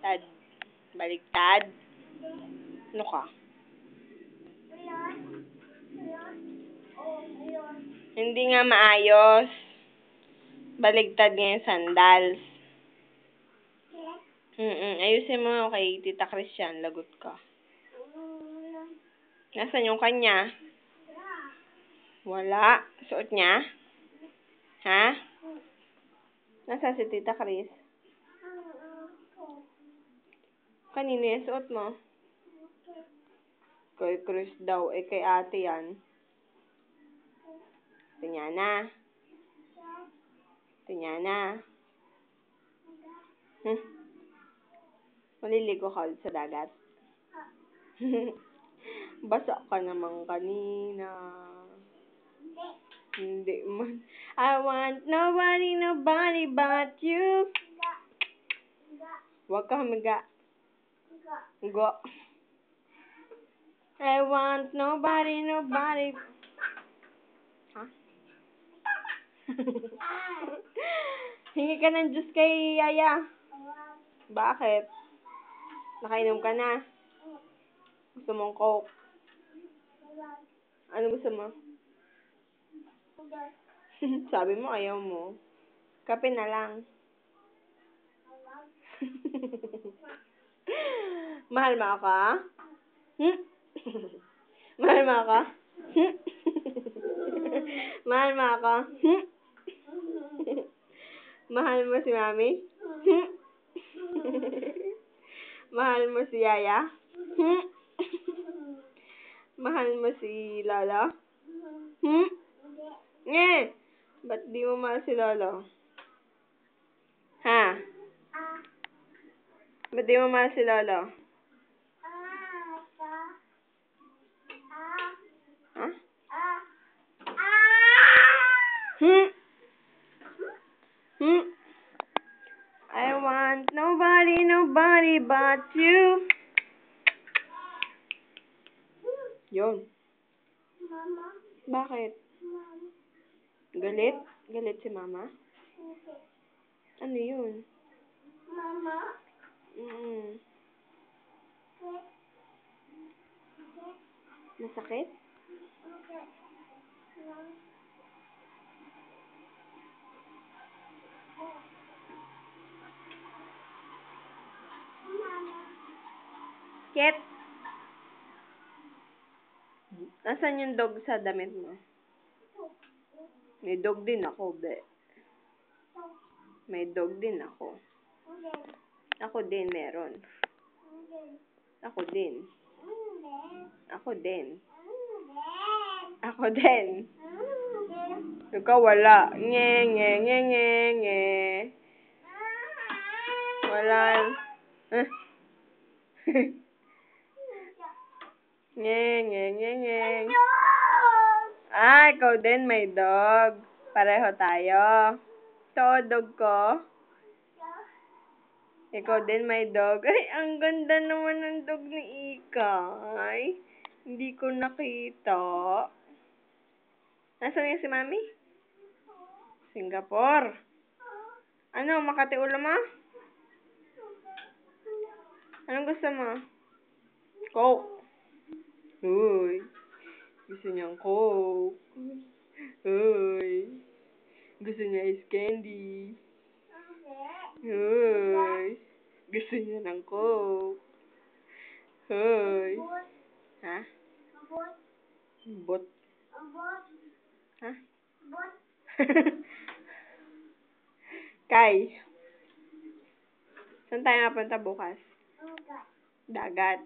Baliktad. Baliktad. Ano ka? Hindi nga maayos. Baligtad nga yung sandals. Ayusin mo kay Tita Christian. Lagot ka. Nasaan yung kanya? Wala. Suot niya? Ha? Nasaan si Tita Chris? Kanino yung suot mo? Kay Chris daw. Kay ate yan. Tinyana. Tinyana. Maliligo ka ulit sa dagat? Basa ka naman kanina. Hindi man. I want nobody but you. Huwag ka humiga. Go. I want nobody. Ha? Hingi ka ng juice kay Yaya. Bakit? Nakainom ka na? Gusto mong Coke? Ano gusto mo? Sabi mo ayaw mo. Kape na lang. Mahal mo ako? Mahal mo ako? Mahal mo ako? Mahal mo si Mami? Mahal mo si Yaya? Mahal mo si Lolo? Ba't di mo mahal si Lolo? Ha? Ba't di mo mahal si Lolo? Ha? I want nobody but you. Yun. Mama. Bakit? Mama. Galit? Galit si Mama? Okay. Ano yun? Mama. Okay. Masakit? Okay. Ket? Nasaan yung dog sa damit mo? May dog din ako, be. May dog din ako. Ako din, meron. Ako din. Ako din. Ako din. Ikaw wala. Nge. Wala. Nge. Ikaw din may dog. Pareho tayo. Ito, dog ko. Ikaw din may dog. Ay, ang ganda naman ng dog ni Ikay. Hindi ko nakita. Nasaan yung si Mami? Singapore. Ano, Makati ulo mo? Anong gusto mo? Coke. Uy. Gusto niyang Coke. Uy. Gusto niya ice candy. Uy. Gusto niya ng Coke. Uy. Ha? Bot. Ha? Kai. Saan tayo napunta bukas? Dagat.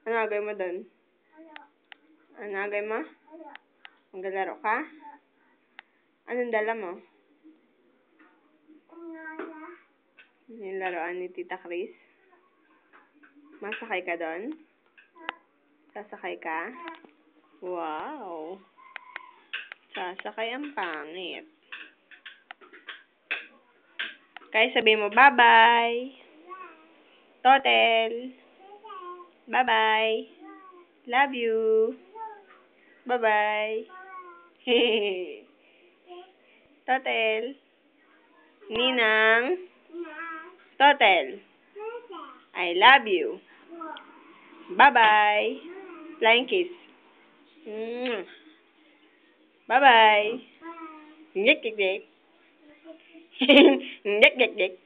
Ano agay mo doon? Ano agay mo? Maglalaro ka? Anong dala mo? Yung laruan ni Tita Chris? Masakay ka doon? Sasakay ka? Wow! Sasakay ang pangit. Kaya sabihin mo, bye-bye! Totel! Bye-bye! Love you! Bye-bye! Totel! Ninang! Totel! I love you. Bye-bye. Flying kiss. Bye-bye. Nhích nhích nhích. Nhích nhích nhích.